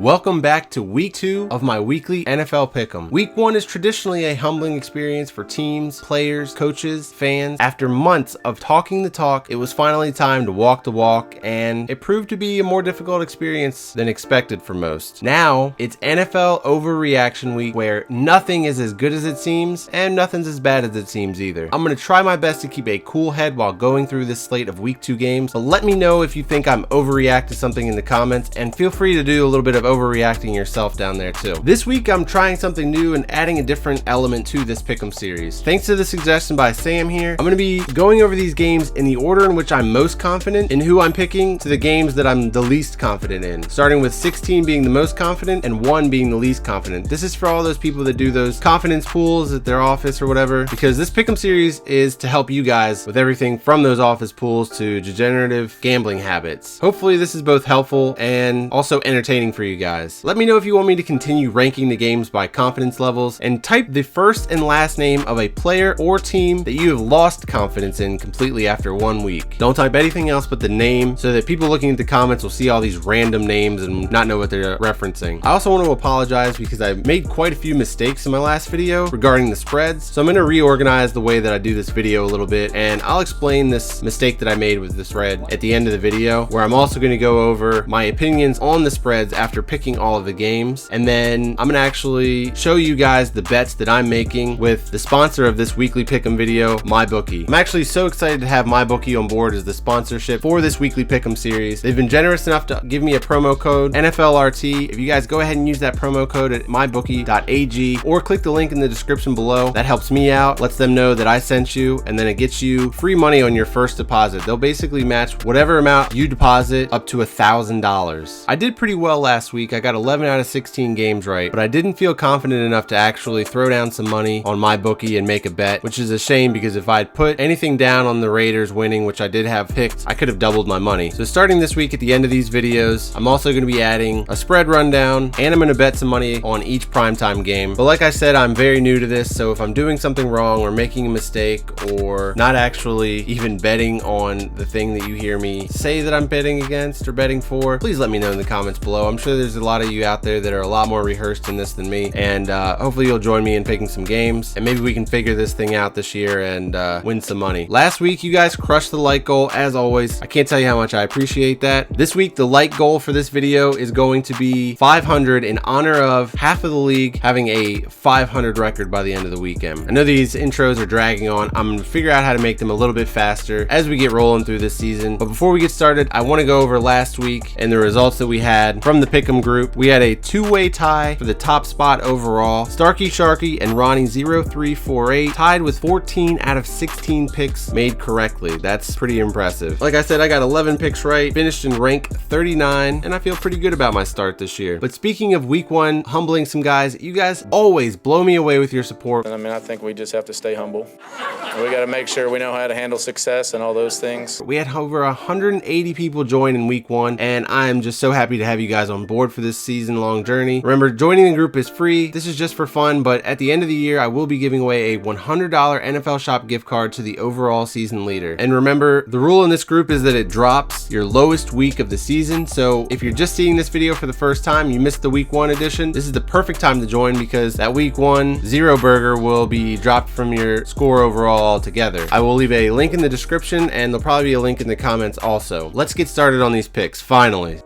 Welcome back to week 2 of my weekly NFL Pick'em. Week 1 is traditionally a humbling experience for teams, players, coaches, fans. After months of talking the talk, it was finally time to walk the walk, and it proved to be a more difficult experience than expected for most. Now, it's NFL overreaction week where nothing is as good as it seems, and nothing's as bad as it seems either. I'm going to try my best to keep a cool head while going through this slate of week 2 games, but let me know if you think I'm overreacting to something in the comments, and feel free to do a little bit of overreacting yourself down there too. This week I'm trying something new and adding a different element to this Pick'em series. Thanks to the suggestion by Sam here, I'm going to be going over these games in the order in which I'm most confident in who I'm picking to the games that I'm the least confident in, starting with 16 being the most confident and 1 being the least confident. This is for all those people that do those confidence pools at their office or whatever, because this Pick'em series is to help you guys with everything from those office pools to degenerative gambling habits. Hopefully this is both helpful and also entertaining for you guys. Let me know if you want me to continue ranking the games by confidence levels, and type the first and last name of a player or team that you have lost confidence in completely after 1 week. Don't type anything else but the name, so that people looking at the comments will see all these random names and not know what they're referencing. I also want to apologize because I made quite a few mistakes in my last video regarding the spreads, so I'm going to reorganize the way that I do this video a little bit, and I'll explain this mistake that I made with the spread at the end of the video, where I'm also going to go over my opinions on the spreads after picking all of the games, and then I'm gonna actually show you guys the bets that I'm making with the sponsor of this weekly pick'em video, MyBookie. I'm actually so excited to have MyBookie on board as the sponsorship for this weekly pick'em series. They've been generous enough to give me a promo code NFLRT. If you guys go ahead and use that promo code at mybookie.ag or click the link in the description below, that helps me out, lets them know that I sent you, and then it gets you free money on your first deposit. They'll basically match whatever amount you deposit up to $1,000. I did pretty well last week. I got 11 out of 16 games right, but I didn't feel confident enough to actually throw down some money on MyBookie and make a bet, which is a shame because if I'd put anything down on the Raiders winning, which I did have picked, I could have doubled my money. So starting this week at the end of these videos, I'm also going to be adding a spread rundown, and I'm going to bet some money on each primetime game. But like I said, I'm very new to this, so if I'm doing something wrong or making a mistake or not actually even betting on the thing that you hear me say that I'm betting against or betting for, please let me know in the comments below. I'm sure there's a lot of you out there that are a lot more rehearsed in this than me, and hopefully you'll join me in picking some games, and maybe we can figure this thing out this year and win some money. Last week you guys crushed the like goal as always. I can't tell you how much I appreciate that. This week the like goal for this video is going to be 500 in honor of half of the league having a 500 record by the end of the weekend. I know these intros are dragging on. I'm gonna figure out how to make them a little bit faster as we get rolling through this season, but before we get started, I want to go over last week and the results that we had from the Pick'em group. We had a two-way tie for the top spot overall. Starkey Sharky and Ronnie 0348 tied with 14 out of 16 picks made correctly. That's pretty impressive. Like I said, I got 11 picks right, finished in rank 39, and I feel pretty good about my start this year. But speaking of week 1 humbling some guys, you guys always blow me away with your support. I mean, I think we just have to stay humble. We got to make sure we know how to handle success and all those things. We had over 180 people join in week 1, and I'm just so happy to have you guys on board for this season-long journey. Remember, joining the group is free. This is just for fun, but at the end of the year, I will be giving away a $100 NFL Shop gift card to the overall season leader. And remember, the rule in this group is that it drops your lowest week of the season. So if you're just seeing this video for the first time, you missed the week 1 edition, this is the perfect time to join because that week 1 zero burger will be dropped from your score overall altogether. I will leave a link in the description, and there'll probably be a link in the comments also. Let's get started on these picks, finally.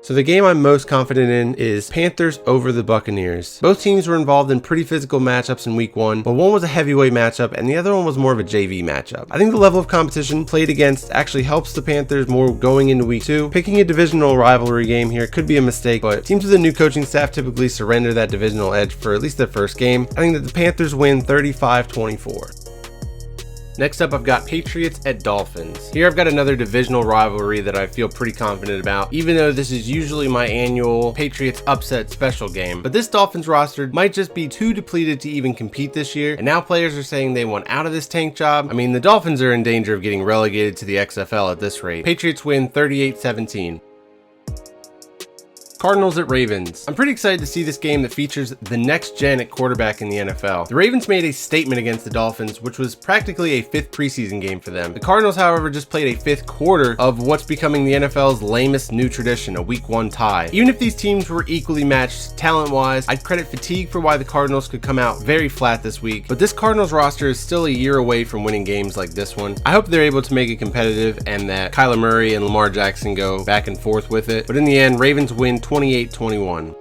So the game I'm most confident in is Panthers over the Buccaneers. Both teams were involved in pretty physical matchups in week 1, but one was a heavyweight matchup and the other one was more of a JV matchup. I think the level of competition played against actually helps the Panthers more going into week 2. Picking a divisional rivalry game here could be a mistake, but teams with a new coaching staff typically surrender that divisional edge for at least their first game. I think that the Panthers win 35-24. Next up, I've got Patriots at Dolphins. Here I've got another divisional rivalry that I feel pretty confident about, even though this is usually my annual Patriots upset special game. But this Dolphins roster might just be too depleted to even compete this year, and now players are saying they want out of this tank job. I mean, the Dolphins are in danger of getting relegated to the XFL at this rate. Patriots win 38-17. Cardinals at Ravens. I'm pretty excited to see this game that features the next gen at quarterback in the NFL. The Ravens made a statement against the Dolphins, which was practically a 5th preseason game for them. The Cardinals, however, just played a 5th quarter of what's becoming the NFL's lamest new tradition, a week 1 tie. Even if these teams were equally matched talent-wise, I'd credit fatigue for why the Cardinals could come out very flat this week, but this Cardinals roster is still a year away from winning games like this one. I hope they're able to make it competitive and that Kyler Murray and Lamar Jackson go back and forth with it, but in the end, Ravens win 28-21.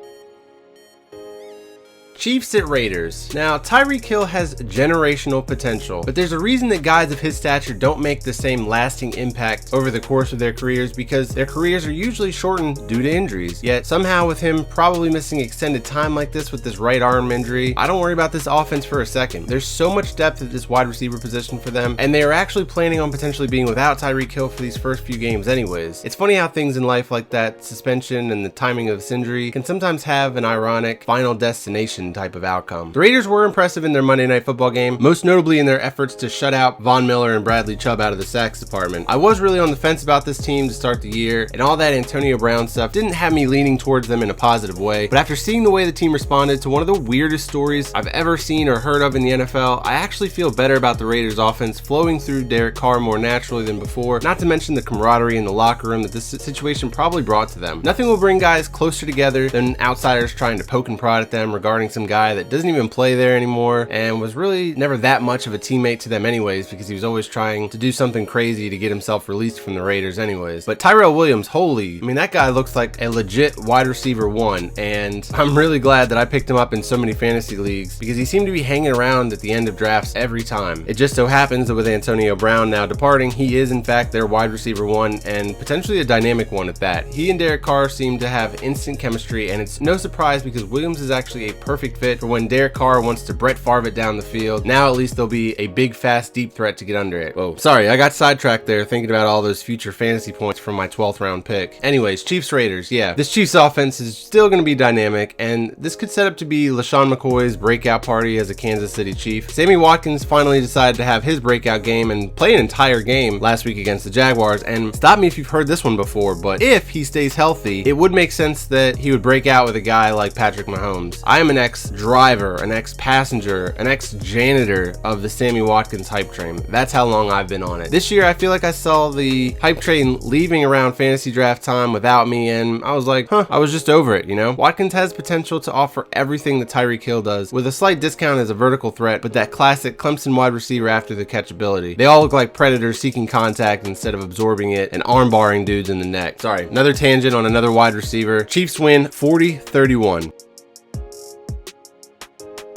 Chiefs at Raiders. Now, Tyreek Hill has generational potential, but there's a reason that guys of his stature don't make the same lasting impact over the course of their careers, because their careers are usually shortened due to injuries. Yet somehow, with him probably missing extended time like this with this right arm injury, I don't worry about this offense for a second. There's so much depth at this wide receiver position for them, and they are actually planning on potentially being without Tyreek Hill for these first few games anyways. It's funny how things in life like that, suspension and the timing of this injury, can sometimes have an ironic final destination type of outcome. The Raiders were impressive in their Monday Night Football game, most notably in their efforts to shut out Von Miller and Bradley Chubb out of the sacks department. I was really on the fence about this team to start the year, and all that Antonio Brown stuff didn't have me leaning towards them in a positive way, but after seeing the way the team responded to one of the weirdest stories I've ever seen or heard of in the NFL, I actually feel better about the Raiders offense flowing through Derek Carr more naturally than before, not to mention the camaraderie in the locker room that this situation probably brought to them. Nothing will bring guys closer together than outsiders trying to poke and prod at them regarding some guy that doesn't even play there anymore and was really never that much of a teammate to them anyways, because he was always trying to do something crazy to get himself released from the Raiders anyways. But Tyrell Williams, holy, I mean, that guy looks like a legit wide receiver 1, and I'm really glad that I picked him up in so many fantasy leagues because he seemed to be hanging around at the end of drafts every time. It just so happens that with Antonio Brown now departing, he is in fact their wide receiver 1, and potentially a dynamic one at that. He and Derek Carr seem to have instant chemistry, and it's no surprise because Williams is actually a perfect fit for when Derek Carr wants to Brett Favre it down the field. Now at least there'll be a big, fast, deep threat to get under it. Whoa, sorry, I got sidetracked there thinking about all those future fantasy points from my 12th round pick. Anyways, Chiefs Raiders, yeah. This Chiefs offense is still going to be dynamic, and this could set up to be LaShawn McCoy's breakout party as a Kansas City Chief. Sammy Watkins finally decided to have his breakout game and play an entire game last week against the Jaguars, and stop me if you've heard this one before, but if he stays healthy, it would make sense that he would break out with a guy like Patrick Mahomes. I am an ex-driver, an ex-passenger, an ex-janitor of the Sammy Watkins hype train. That's how long I've been on it. This year, I feel like I saw the hype train leaving around fantasy draft time without me, and I was like, I was just over it, you know? Watkins has potential to offer everything that Tyreek Hill does, with a slight discount as a vertical threat, but that classic Clemson wide receiver after the catch ability. They all look like predators seeking contact instead of absorbing it and arm-barring dudes in the neck. Sorry, another tangent on another wide receiver. Chiefs win 40-31.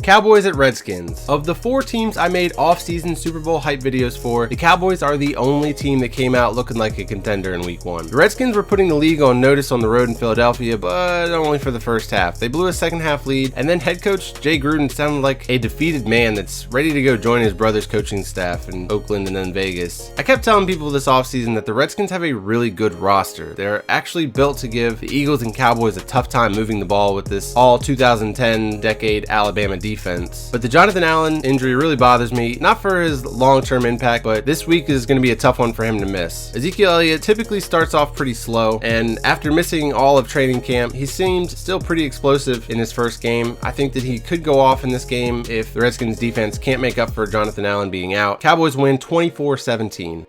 Cowboys at Redskins. Of the 4 teams I made off-season Super Bowl hype videos for, the Cowboys are the only team that came out looking like a contender in week 1. The Redskins were putting the league on notice on the road in Philadelphia, but only for the first half. They blew a second half lead, and then head coach Jay Gruden sounded like a defeated man that's ready to go join his brother's coaching staff in Oakland and then Vegas. I kept telling people this offseason that the Redskins have a really good roster. They're actually built to give the Eagles and Cowboys a tough time moving the ball with this all 2010 decade Alabama defense. But the Jonathan Allen injury really bothers me, not for his long-term impact, but this week is going to be a tough one for him to miss. Ezekiel Elliott typically starts off pretty slow, and after missing all of training camp, he seemed still pretty explosive in his first game. I think that he could go off in this game if the Redskins defense can't make up for Jonathan Allen being out. Cowboys win 24-17.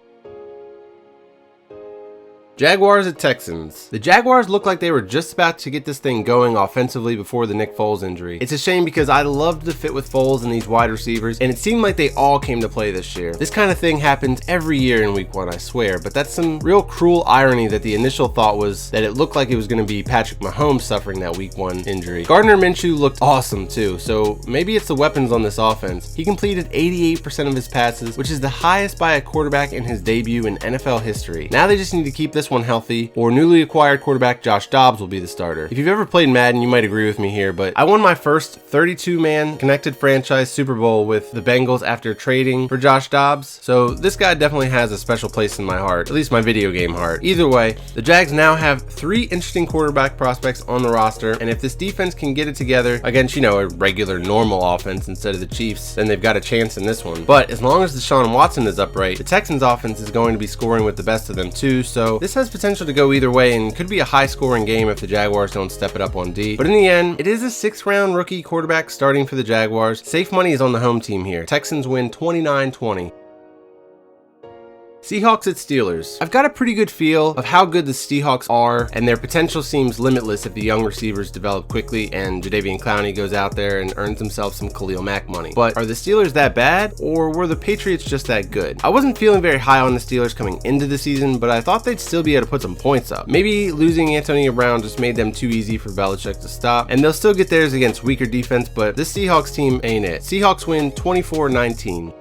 Jaguars at Texans. The Jaguars looked like they were just about to get this thing going offensively before the Nick Foles injury. It's a shame because I loved the fit with Foles and these wide receivers, and it seemed like they all came to play this year. This kind of thing happens every year in week 1, I swear, but that's some real cruel irony that the initial thought was that it looked like it was going to be Patrick Mahomes suffering that week 1 injury. Gardner Minshew looked awesome too, so maybe it's the weapons on this offense. He completed 88% of his passes, which is the highest by a quarterback in his debut in NFL history. Now they just need to keep this one healthy, or newly acquired quarterback Josh Dobbs will be the starter. If you've ever played Madden, you might agree with me here, but I won my first 32-man connected franchise Super Bowl with the Bengals after trading for Josh Dobbs, so this guy definitely has a special place in my heart, at least my video game heart. Either way, the Jags now have 3 interesting quarterback prospects on the roster, and if this defense can get it together against, a regular normal offense instead of the Chiefs, then they've got a chance in this one. But as long as Deshaun Watson is upright, the Texans offense is going to be scoring with the best of them too, so this this has potential to go either way and could be a high-scoring game if the Jaguars don't step it up on D. But in the end, it is a 6th-round rookie quarterback starting for the Jaguars. Safe money is on the home team here. Texans win 29-20. Seahawks at Steelers. I've got a pretty good feel of how good the Seahawks are, and their potential seems limitless if the young receivers develop quickly and Jadeveon Clowney goes out there and earns himself some Khalil Mack money. But are the Steelers that bad, or were the Patriots just that good? I wasn't feeling very high on the Steelers coming into the season, but I thought they'd still be able to put some points up. Maybe losing Antonio Brown just made them too easy for Belichick to stop, and they'll still get theirs against weaker defense, but this Seahawks team ain't it. Seahawks win 24-19.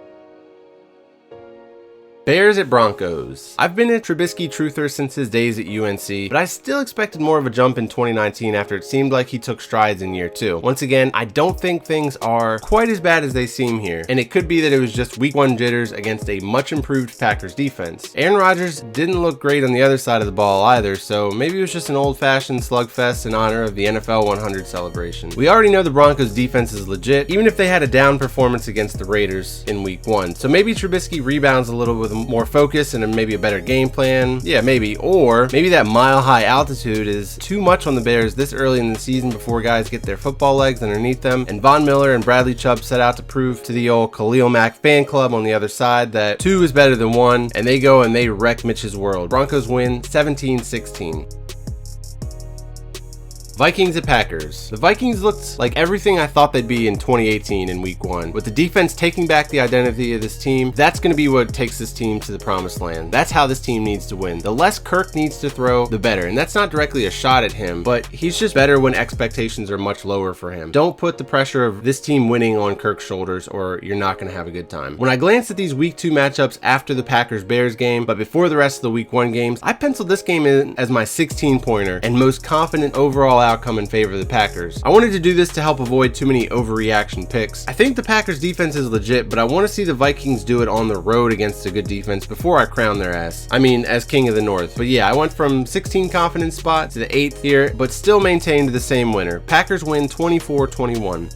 Bears at Broncos. I've been a Trubisky truther since his days at UNC, but I still expected more of a jump in 2019 after it seemed like he took strides in year 2. Once again, I don't think things are quite as bad as they seem here, and it could be that it was just week 1 jitters against a much improved Packers defense. Aaron Rodgers didn't look great on the other side of the ball either, so maybe it was just an old-fashioned slugfest in honor of the NFL 100 celebration. We already know the Broncos defense is legit, even if they had a down performance against the Raiders in week 1. So maybe Trubisky rebounds a little with more focus and maybe a better game plan. Yeah, maybe. Or maybe that mile-high altitude is too much on the Bears this early in the season before guys get their football legs underneath them. And Von Miller and Bradley Chubb set out to prove to the old Khalil Mack fan club on the other side that 2 is better than 1, and they go and they wreck Mitch's world. Broncos win 17-16. Vikings at Packers. The Vikings looked like everything I thought they'd be in 2018 in week 1. With the defense taking back the identity of this team, that's going to be what takes this team to the promised land. That's how this team needs to win. The less Kirk needs to throw, the better. And that's not directly a shot at him, but he's just better when expectations are much lower for him. Don't put the pressure of this team winning on Kirk's shoulders or you're not going to have a good time. When I glanced at these week 2 matchups after the Packers-Bears game, but before the rest of the week 1 games, I penciled this game in as my 16-pointer and most confident overall outcome in favor of the Packers. I wanted to do this to help avoid too many overreaction picks. I think the Packers defense is legit, but I want to see the Vikings do it on the road against a good defense before I crown their ass. I mean, as King of the North. But yeah, I went from 16 confidence spot to the 8th here, but still maintained the same winner. Packers win 24-21.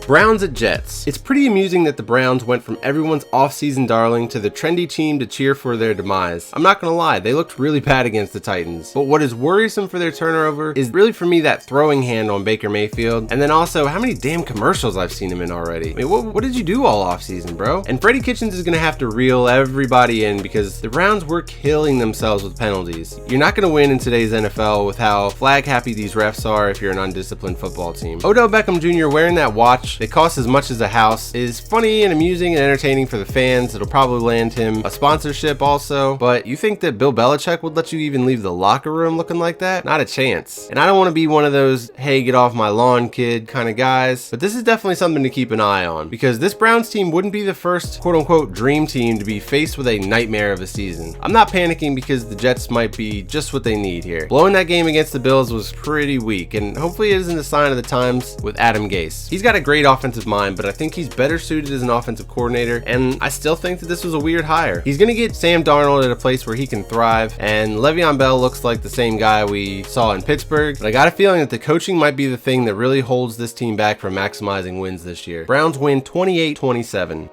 Browns at Jets. It's pretty amusing that the Browns went from everyone's off-season darling to the trendy team to cheer for their demise. I'm not gonna lie, they looked really bad against the Titans. But what is worrisome for their turnover is really for me that throwing hand on Baker Mayfield, and then also how many damn commercials I've seen him in already. I mean, what did you do all off-season, bro? And Freddie Kitchens is gonna have to reel everybody in because the Browns were killing themselves with penalties. You're not gonna win in today's NFL with how flag happy these refs are if you're an undisciplined football team. Odell Beckham Jr. wearing that watch that costs as much as a house is funny and amusing and entertaining for the fans. It'll probably land him a sponsorship also, but you think that Bill Belichick would let you even leave the locker room looking like that? Not a chance. And I don't want to be one of those, hey, get off my lawn, kid kind of guys, but this is definitely something to keep an eye on because this Browns team wouldn't be the first quote-unquote dream team to be faced with a nightmare of a season. I'm not panicking because the Jets might be just what they need here. Blowing that game against the Bills was pretty weak, and hopefully it isn't a sign of the times with Adam Gase. He's got a great offensive mind, but I think he's better suited as an offensive coordinator, and I still think that this was a weird hire. He's going to get Sam Darnold at a place where he can thrive, and Le'Veon Bell looks like the same guy we saw in Pittsburgh, but I got a feeling that the coaching might be the thing that really holds this team back from maximizing wins this year. Browns win 28-27.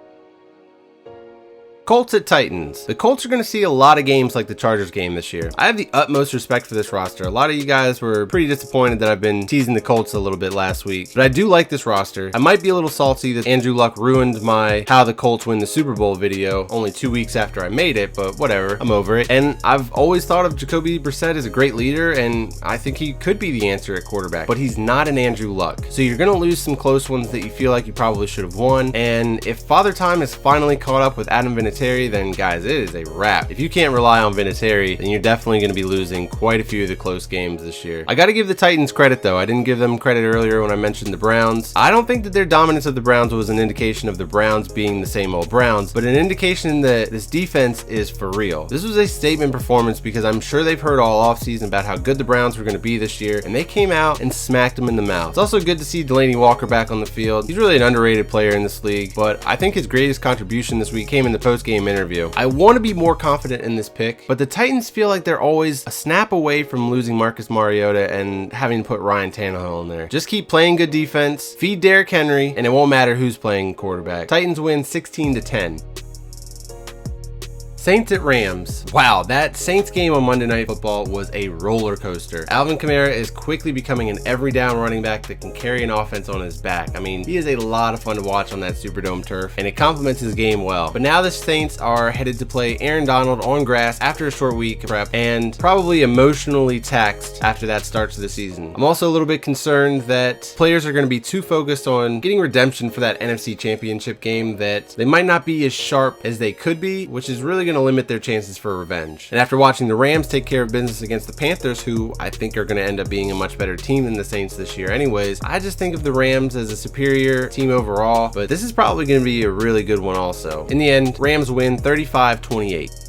Colts at Titans. The Colts are going to see a lot of games like the Chargers game this year. I have the utmost respect for this roster. A lot of you guys were pretty disappointed that I've been teasing the Colts a little bit last week, but I do like this roster. I might be a little salty that Andrew Luck ruined my How the Colts Win the Super Bowl video only 2 weeks after I made it, but whatever, I'm over it. And I've always thought of Jacoby Brissett as a great leader, and I think he could be the answer at quarterback, but he's not an Andrew Luck. So you're going to lose some close ones that you feel like you probably should have won, and if Father Time is finally caught up with Adam Vinatieri, then guys, it is a wrap. If you can't rely on Vinatieri, then you're definitely going to be losing quite a few of the close games this year. I got to give the Titans credit though. I didn't give them credit earlier when I mentioned the Browns. I don't think that their dominance of the Browns was an indication of the Browns being the same old Browns, but an indication that this defense is for real. This was a statement performance because I'm sure they've heard all offseason about how good the Browns were going to be this year, and they came out and smacked them in the mouth. It's also good to see Delaney Walker back on the field. He's really an underrated player in this league, but I think his greatest contribution this week came in the post-game interview. I want to be more confident in this pick, but the Titans feel like they're always a snap away from losing Marcus Mariota and having to put Ryan Tannehill in there. Just keep playing good defense, feed Derrick Henry, and it won't matter who's playing quarterback. Titans win 16-10. Saints at Rams. Wow, that Saints game on Monday Night Football was a roller coaster. Alvin Kamara is quickly becoming an every down running back that can carry an offense on his back. I mean, he is a lot of fun to watch on that Superdome turf, and it complements his game well. But now the Saints are headed to play Aaron Donald on grass after a short week of prep, and probably emotionally taxed after that start to the season. I'm also a little bit concerned that players are going to be too focused on getting redemption for that NFC Championship game that they might not be as sharp as they could be, which is really going to limit their chances for revenge. And after watching the Rams take care of business against the Panthers, who I think are going to end up being a much better team than the Saints this year anyways, I just think of the Rams as a superior team overall, but this is probably going to be a really good one also. In the end, Rams win 35-28.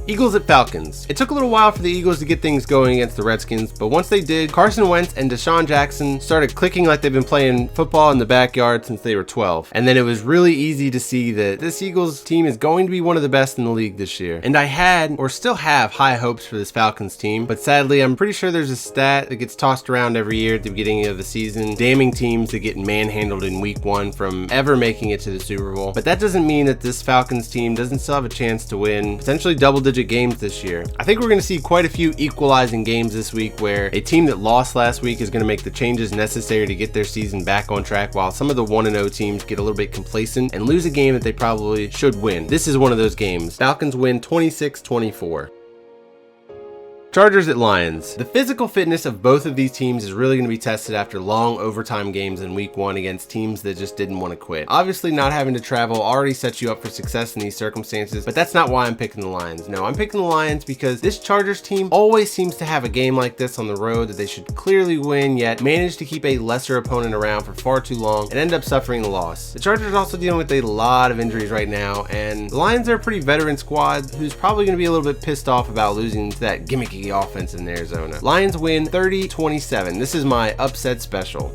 Eagles at Falcons. It took a little while for the Eagles to get things going against the Redskins, but once they did, Carson Wentz and Deshaun Jackson started clicking like they've been playing football in the backyard since they were 12. And then it was really easy to see that this Eagles team is going to be one of the best in the league this year. And I had, or still have, high hopes for this Falcons team, but sadly, I'm pretty sure there's a stat that gets tossed around every year at the beginning of the season, damning teams that get manhandled in week 1 from ever making it to the Super Bowl. But that doesn't mean that this Falcons team doesn't still have a chance to win potentially double-digit games this year. I think we're going to see quite a few equalizing games this week where a team that lost last week is going to make the changes necessary to get their season back on track, while some of the 1-0 teams get a little bit complacent and lose a game that they probably should win. This is one of those games. Falcons win 26-24. Chargers at Lions. The physical fitness of both of these teams is really going to be tested after long overtime games in week 1 against teams that just didn't want to quit. Obviously, not having to travel already sets you up for success in these circumstances, but that's not why I'm picking the Lions. No, I'm picking the Lions because this Chargers team always seems to have a game like this on the road that they should clearly win, yet manage to keep a lesser opponent around for far too long and end up suffering the loss. The Chargers are also dealing with a lot of injuries right now, and the Lions are a pretty veteran squad who's probably going to be a little bit pissed off about losing to that gimmicky offense in Arizona. Lions win 30-27. This is my upset special.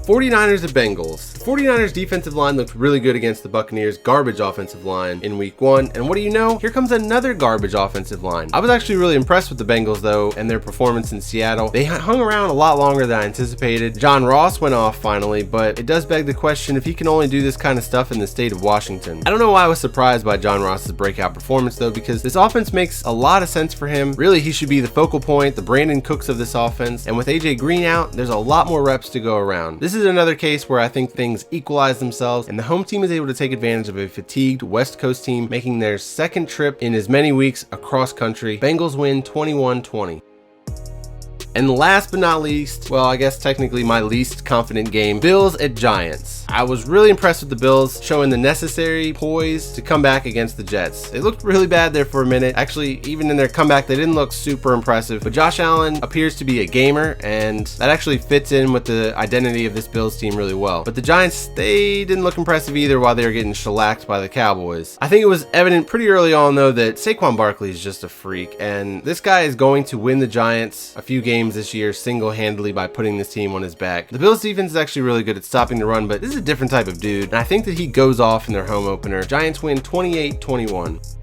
49ers at Bengals. The 49ers defensive line looked really good against the Buccaneers garbage offensive line in week 1, and what do you know? Here comes another garbage offensive line. I was actually really impressed with the Bengals though and their performance in Seattle. They hung around a lot longer than I anticipated. John Ross went off finally, but it does beg the question if he can only do this kind of stuff in the state of Washington. I don't know why I was surprised by John Ross's breakout performance though, because this offense makes a lot of sense for him. Really, he should be the focal point, the Brandon Cooks of this offense, and with AJ Green out, there's a lot more reps to go around. This is another case where I think things equalize themselves and the home team is able to take advantage of a fatigued West Coast team making their second trip in as many weeks across country. Bengals win 21-20. And last but not least, well, I guess technically my least confident game, Bills at Giants. I was really impressed with the Bills showing the necessary poise to come back against the Jets. They looked really bad there for a minute. Actually, even in their comeback, they didn't look super impressive, but Josh Allen appears to be a gamer, and that actually fits in with the identity of this Bills team really well. But the Giants, they didn't look impressive either while they were getting shellacked by the Cowboys. I think it was evident pretty early on though that Saquon Barkley is just a freak, and this guy is going to win the Giants a few games this year single-handedly by putting this team on his back. The Bills defense is actually really good at stopping the run, but this is a different type of dude, and I think that he goes off in their home opener. Giants win 28-21.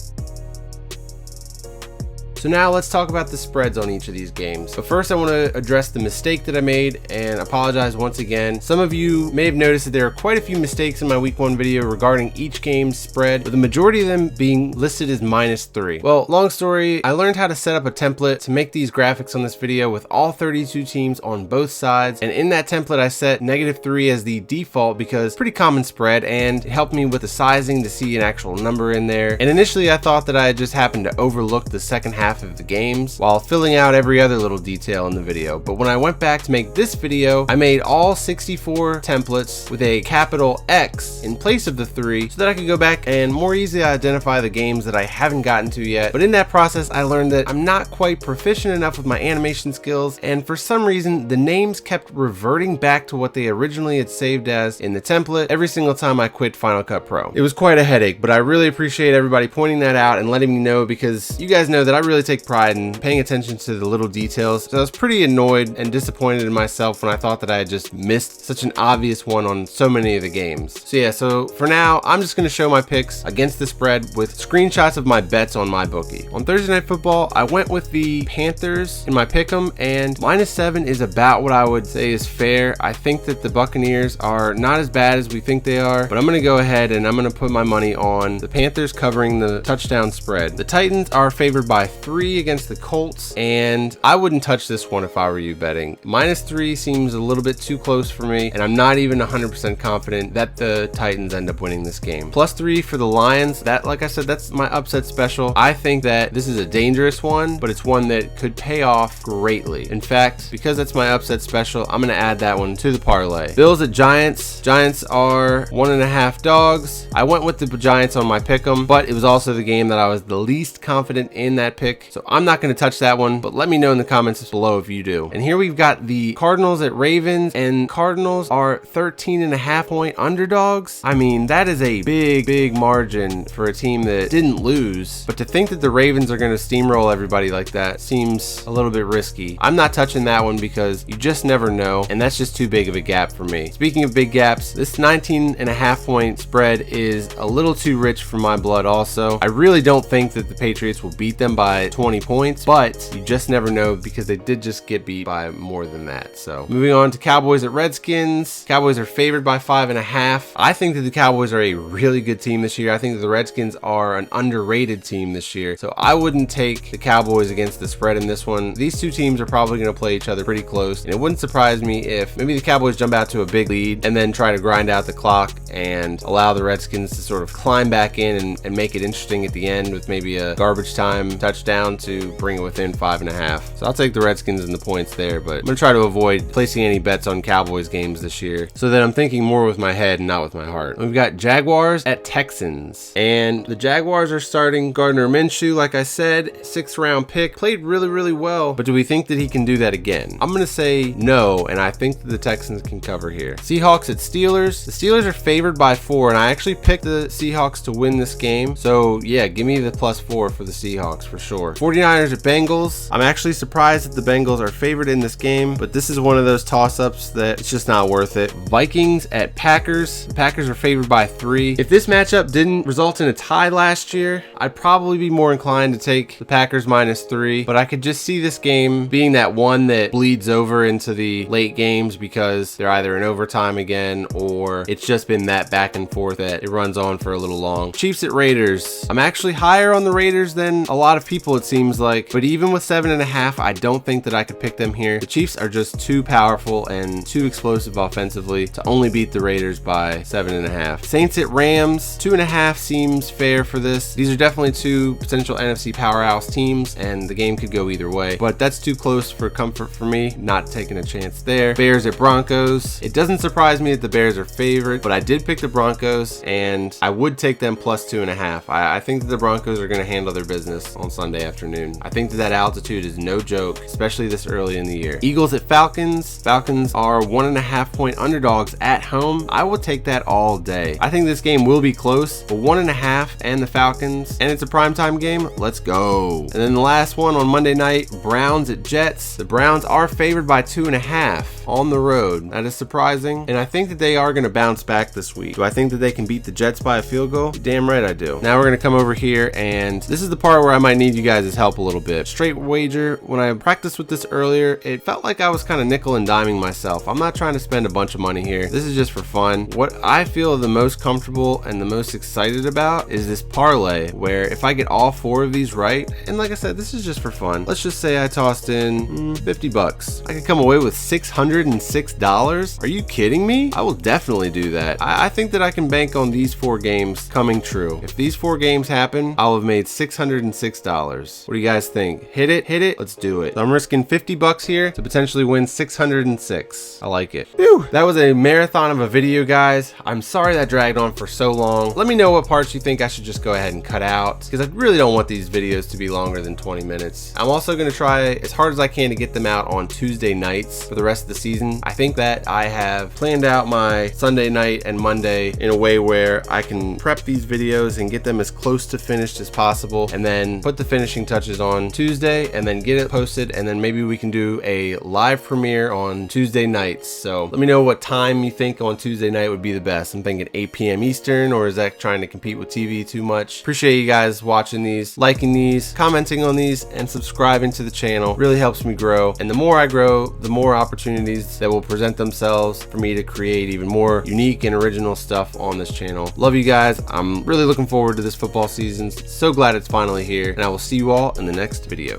So now let's talk about the spreads on each of these games. But first I want to address the mistake that I made and apologize once again. Some of you may have noticed that there are quite a few mistakes in my week 1 video regarding each game's spread, with the majority of them being listed as -3. Well, long story, I learned how to set up a template to make these graphics on this video with all 32 teams on both sides, and in that template I set -3 as the default because pretty common spread, and it helped me with the sizing to see an actual number in there. And initially I thought that I just happened to overlook the second half of the games while filling out every other little detail in the video. But when I went back to make this video, I made all 64 templates with a capital X in place of the 3 so that I could go back and more easily identify the games that I haven't gotten to yet. But in that process, I learned that I'm not quite proficient enough with my animation skills, and for some reason, the names kept reverting back to what they originally had saved as in the template every single time I quit Final Cut Pro. It was quite a headache, but I really appreciate everybody pointing that out and letting me know, because you guys know that I really really take pride in paying attention to the little details, so I was pretty annoyed and disappointed in myself when I thought that I had just missed such an obvious one on so many of the games. So yeah, so for now, I'm just going to show my picks against the spread with screenshots of my bets on MyBookie. On Thursday Night Football, I went with the Panthers in my pick'em, and -7 is about what I would say is fair. I think that the Buccaneers are not as bad as we think they are, but I'm going to go ahead and I'm going to put my money on the Panthers covering the touchdown spread. The Titans are favored by 3 against the Colts, and I wouldn't touch this one if I were you betting. -3 seems a little bit too close for me, and I'm not even 100% confident that the Titans end up winning this game. +3 for the Lions. That, like I said, that's my upset special. I think that this is a dangerous one, but it's one that could pay off greatly. In fact, because that's my upset special, I'm going to add that one to the parlay. Bills at Giants. Giants are 1.5 dogs. I went with the Giants on my pick'em, but it was also the game that I was the least confident in that pick, so I'm not going to touch that one, but let me know in the comments below if you do. And here we've got the Cardinals at Ravens, and Cardinals are 13.5 point underdogs. I mean, that is a big margin for a team that didn't lose, but to think that the Ravens are going to steamroll everybody like that seems a little bit risky. I'm not touching that one because you just never know, and that's just too big of a gap for me. Speaking of big gaps, this 19.5 point spread is a little too rich for my blood also. I really don't think that the Patriots will beat them by 20 points, but you just never know because they did just get beat by more than that. So moving on to Cowboys at Redskins. Cowboys are favored by 5.5. I think that the Cowboys are a really good team this year. I think that the Redskins are an underrated team this year, so I wouldn't take the Cowboys against the spread in this one. These two teams are probably going to play each other pretty close, and it wouldn't surprise me if maybe the Cowboys jump out to a big lead and then try to grind out the clock and allow the Redskins to sort of climb back in and make it interesting at the end with maybe a garbage time touchdown to bring it within 5.5. So I'll take the Redskins and the points there, but I'm going to try to avoid placing any bets on Cowboys games this year so that I'm thinking more with my head and not with my heart. We've got Jaguars at Texans, and the Jaguars are starting Gardner Minshew, like I said, 6th round pick, played really well, but do we think that he can do that again? I'm going to say no, and I think that the Texans can cover here. Seahawks at Steelers. The Steelers are favored by 4, and I actually picked the Seahawks to win this game, so yeah, give me the +4 for the Seahawks for sure. 49ers at Bengals. I'm actually surprised that the Bengals are favored in this game, but this is one of those toss-ups that it's just not worth it. Vikings at Packers. The Packers are favored by 3. If this matchup didn't result in a tie last year, I'd probably be more inclined to take the Packers -3, but I could just see this game being that one that bleeds over into the late games because they're either in overtime again or it's just been that back and forth that it runs on for a little long. Chiefs at Raiders. I'm actually higher on the Raiders than a lot of people, it seems like, but even with 7.5, I don't think that I could pick them here. The Chiefs are just too powerful and too explosive offensively to only beat the Raiders by 7.5. Saints at Rams. 2.5 seems fair for this. These are definitely two potential NFC powerhouse teams, and the game could go either way, but that's too close for comfort for me, not taking a chance there. Bears at Broncos. It doesn't surprise me that the Bears are favored, but I did pick the Broncos, and I would take them +2.5. I think that the Broncos are going to handle their business on Sunday afternoon. I think that altitude is no joke, especially this early in the year. Eagles at Falcons. Falcons are 1.5 point underdogs at home. I will take that all day. I think this game will be close, but 1.5 and the Falcons, and it's a primetime game. Let's go. And then the last one on Monday night, Browns at Jets. The Browns are favored by 2.5 on the road. That is surprising, and I think that they are going to bounce back this week. Do I think that they can beat the Jets by a field goal? Damn right I do. Now we're going to come over here, and this is the part where I might need you guys' help a little bit. Straight wager. When I practiced with this earlier, it felt like I was kind of nickel and diming myself. I'm not trying to spend a bunch of money here. This is just for fun. What I feel the most comfortable and the most excited about is this parlay, where if I get all 4 of these right, and like I said, this is just for fun. Let's just say I tossed in 50 bucks. I could come away with $606. Are you kidding me? I will definitely do that. I think that I can bank on these 4 games coming true. If these 4 games happen, I'll have made $606. What do you guys think? Hit it? Hit it? Let's do it. So I'm risking 50 bucks here to potentially win 606. I like it. Whew. That was a marathon of a video, guys. I'm sorry that dragged on for so long. Let me know what parts you think I should just go ahead and cut out, because I really don't want these videos to be longer than 20 minutes. I'm also going to try as hard as I can to get them out on Tuesday nights for the rest of the season. I think that I have planned out my Sunday night and Monday in a way where I can prep these videos and get them as close to finished as possible, and then put the finishing touches on Tuesday and then get it posted, and then maybe we can do a live premiere on Tuesday nights. So let me know what time you think on Tuesday night would be the best. I'm thinking 8 p.m. Eastern, or is that trying to compete with TV too much? Appreciate you guys watching these, liking these, commenting on these, and subscribing to the channel. Really helps me grow, and the more I grow, the more opportunities that will present themselves for me to create even more unique and original stuff on this channel. Love you guys. I'm really looking forward to this football season. So glad it's finally here, and I will see you all in the next video.